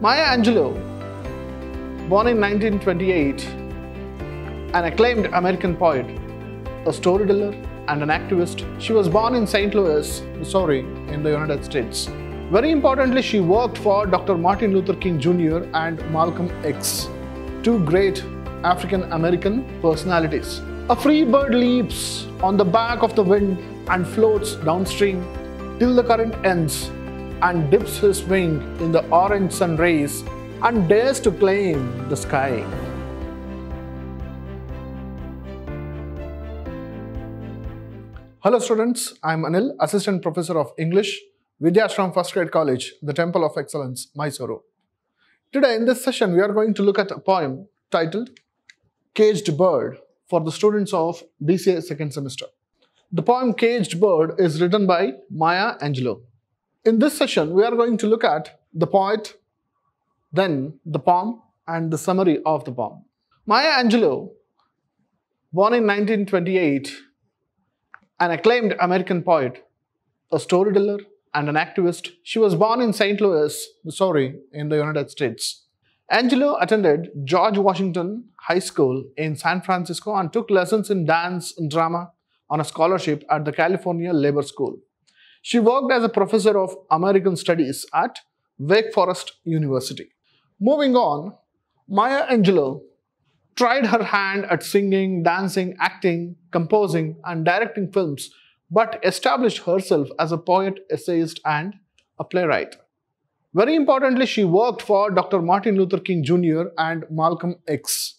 Maya Angelou, born in 1928, an acclaimed American poet, a storyteller, and an activist. She was born in St. Louis, Missouri, in the United States. Very importantly, she worked for Dr. Martin Luther King Jr. and Malcolm X, two great African American personalities. A free bird leaps on the back of the wind and floats downstream till the current ends and dips his wing in the orange sun rays and dares to claim the sky. Hello students, I am Anil, Assistant Professor of English, Vidhyaashram First Grade College, the Temple of Excellence, MYSURU. Today in this session we are going to look at a poem titled Caged Bird for the students of B.Ca second semester. The poem Caged Bird is written by Maya Angelou. In this session, we are going to look at the poet, then the poem, and the summary of the poem. Maya Angelou, born in 1928, an acclaimed American poet, a storyteller, and an activist. She was born in St. Louis, Missouri, in the United States. Angelou attended George Washington High School in San Francisco and took lessons in dance and drama on a scholarship at the California Labor School. She worked as a professor of American Studies at Wake Forest University. Moving on, Maya Angelou tried her hand at singing, dancing, acting, composing, and directing films, but established herself as a poet, essayist, and a playwright. Very importantly, she worked for Dr. Martin Luther King Jr. and Malcolm X,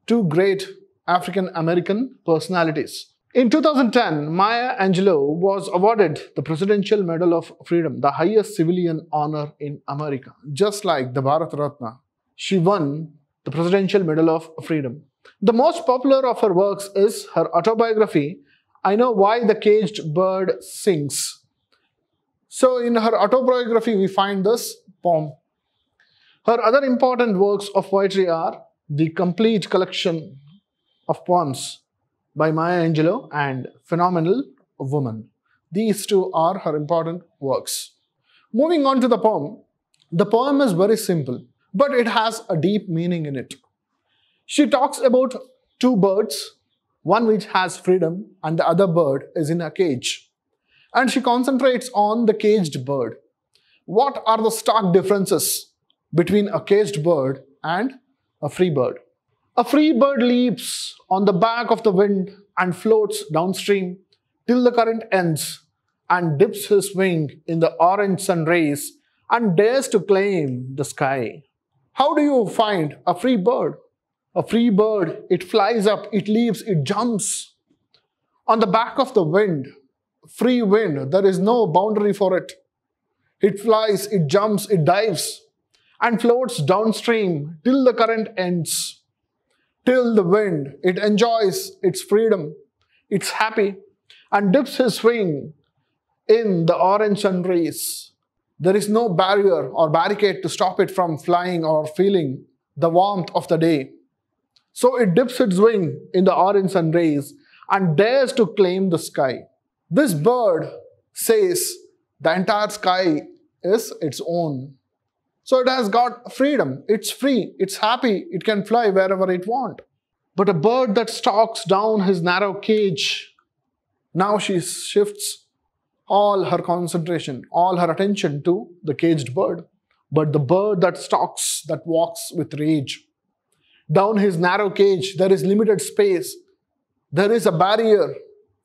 two great African American personalities. In 2010, Maya Angelou was awarded the Presidential Medal of Freedom, the highest civilian honor in America. Just like the Bharat Ratna, she won the Presidential Medal of Freedom. The most popular of her works is her autobiography, I Know Why the Caged Bird Sings. So in her autobiography, we find this poem. Her other important works of poetry are the complete collection of poems by Maya Angelou and Phenomenal Woman. These two are her important works. Moving on to the poem is very simple, but it has a deep meaning in it. She talks about two birds, one which has freedom and the other bird is in a cage. And she concentrates on the caged bird. What are the stark differences between a caged bird and a free bird? A free bird leaps on the back of the wind and floats downstream till the current ends and dips his wing in the orange sun rays and dares to claim the sky. How do you find a free bird? A free bird, it flies up, it leaps, it jumps. On the back of the wind, free wind, there is no boundary for it. It flies, it jumps, it dives and floats downstream till the current ends. Till the wind, it enjoys its freedom, it's happy, and dips his wing in the orange sun rays. There is no barrier or barricade to stop it from flying or feeling the warmth of the day. So it dips its wing in the orange sun rays and dares to claim the sky. This bird says the entire sky is its own. So it has got freedom, it's free, it's happy, it can fly wherever it wants. But a bird that stalks down his narrow cage, now she shifts all her concentration, all her attention to the caged bird. But the bird that stalks, that walks with rage. Down his narrow cage, there is limited space. There is a barrier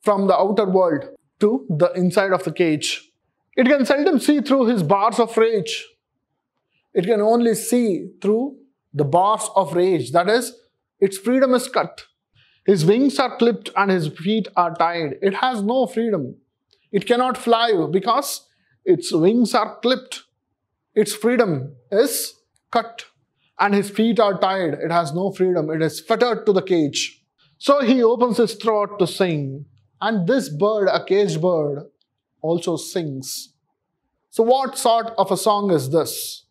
from the outer world to the inside of the cage. It can seldom see through his bars of rage. It can only see through the bars of rage. That is, its freedom is cut. His wings are clipped and his feet are tied. It has no freedom. It cannot fly because its wings are clipped. Its freedom is cut and his feet are tied. It has no freedom. It is fettered to the cage. So he opens his throat to sing. And this bird, a caged bird, also sings. So what sort of a song is this?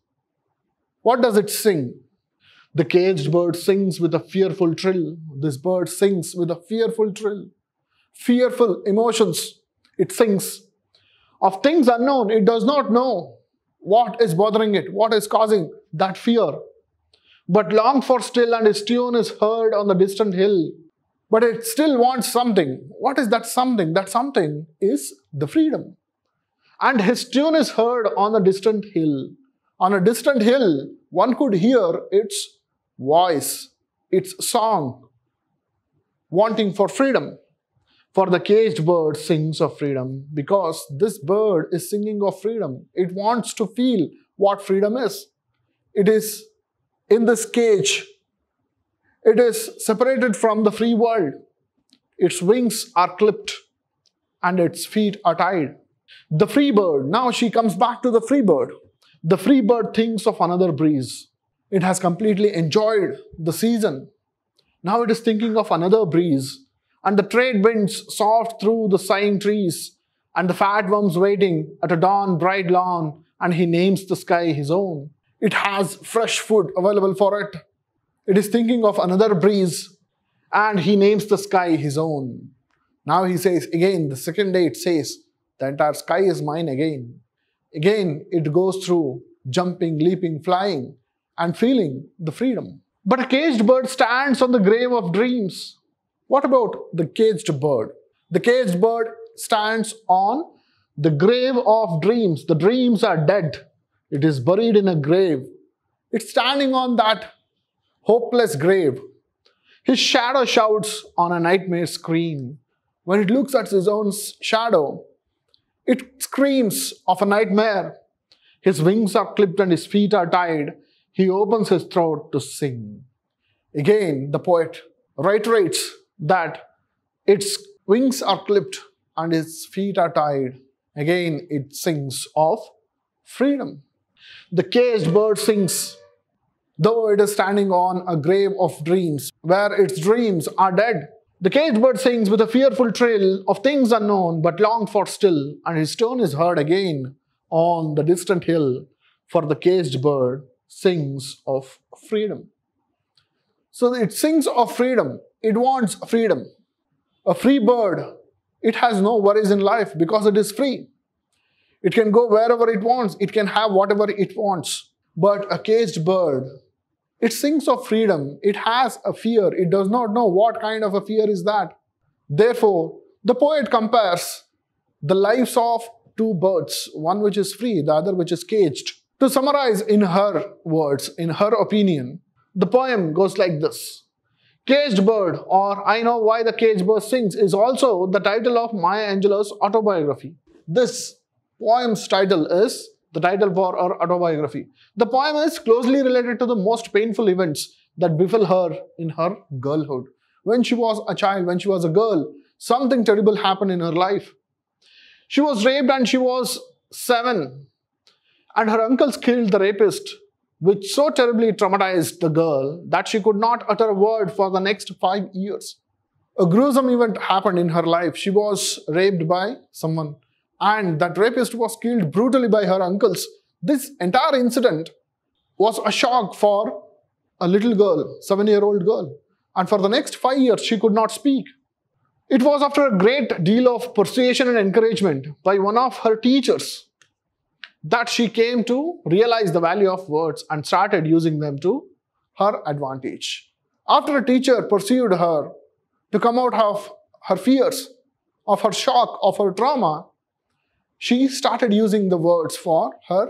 What does it sing? The caged bird sings with a fearful trill. This bird sings with a fearful trill. Fearful emotions. It sings. Of things unknown, it does not know what is bothering it, what is causing that fear, but long for still, and his tune is heard on the distant hill. But it still wants something. What is that something? That something is the freedom. And his tune is heard on a distant hill. On a distant hill, one could hear its voice, its song, wanting for freedom. For the caged bird sings of freedom, because this bird is singing of freedom. It wants to feel what freedom is. It is in this cage. It is separated from the free world. Its wings are clipped and its feet are tied. The free bird, now she comes back to the free bird. The free bird thinks of another breeze. It has completely enjoyed the season. Now it is thinking of another breeze. And the trade winds soft through the sighing trees, and the fat worms waiting at a dawn bright lawn, and he names the sky his own. It has fresh food available for it. It is thinking of another breeze, and he names the sky his own. Now he says again, the second day it says, the entire sky is mine again. Again it goes through jumping, leaping, flying, and feeling the freedom. But a caged bird stands on the grave of dreams. What about the caged bird? The caged bird stands on the grave of dreams. The dreams are dead. It is buried in a grave. It's standing on that hopeless grave. His shadow shouts on a nightmare screen. When it looks at his own shadow, it screams of a nightmare. His wings are clipped and his feet are tied. He opens his throat to sing. Again, the poet reiterates that its wings are clipped and its feet are tied. Again, it sings of freedom. The caged bird sings, though it is standing on a grave of dreams, where its dreams are dead. The caged bird sings with a fearful trill of things unknown, but longed for still, and his tone is heard again on the distant hill, for the caged bird sings of freedom. So it sings of freedom. It wants freedom. A free bird, it has no worries in life because it is free. It can go wherever it wants. It can have whatever it wants. But a caged bird, it sings of freedom. It has a fear. It does not know what kind of a fear is that. Therefore, the poet compares the lives of two birds, one which is free, the other which is caged. To summarize in her words, in her opinion, the poem goes like this. Caged Bird, or I Know Why the Caged Bird Sings, is also the title of Maya Angelou's autobiography. This poem's title is the title for her autobiography. The poem is closely related to the most painful events that befell her in her girlhood. When she was a child, when she was a girl, something terrible happened in her life. She was raped and she was 7. And her uncles killed the rapist, which so terribly traumatized the girl that she could not utter a word for the next 5 years. A gruesome event happened in her life. She was raped by someone, and that rapist was killed brutally by her uncles. This entire incident was a shock for a little girl, 7-year-old girl. And for the next 5 years, she could not speak. It was after a great deal of persuasion and encouragement by one of her teachers that she came to realize the value of words and started using them to her advantage. After a teacher pursued her to come out of her fears, of her shock, of her trauma, she started using the words for her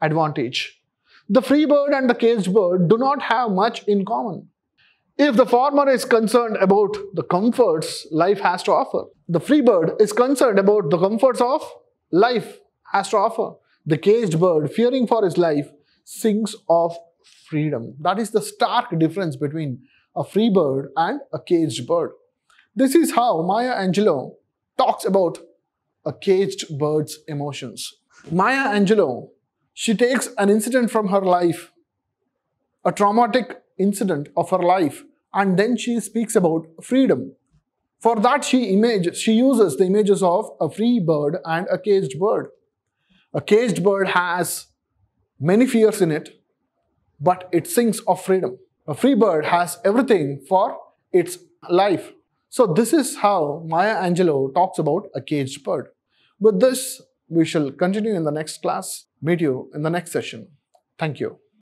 advantage. The free bird and the caged bird do not have much in common. If the former is concerned about the comforts life has to offer, the free bird is concerned about the comforts of life has to offer. The caged bird, fearing for his life, sings of freedom. That is the stark difference between a free bird and a caged bird. This is how Maya Angelou talks about a caged bird's emotions. Maya Angelou, she takes an incident from her life, a traumatic incident of her life, and then she speaks about freedom. For that she uses the images of a free bird and a caged bird. A caged bird has many fears in it, but it sings of freedom. A free bird has everything for its life. So this is how Maya Angelou talks about a caged bird. With this, we shall continue in the next class. Meet you in the next session. Thank you.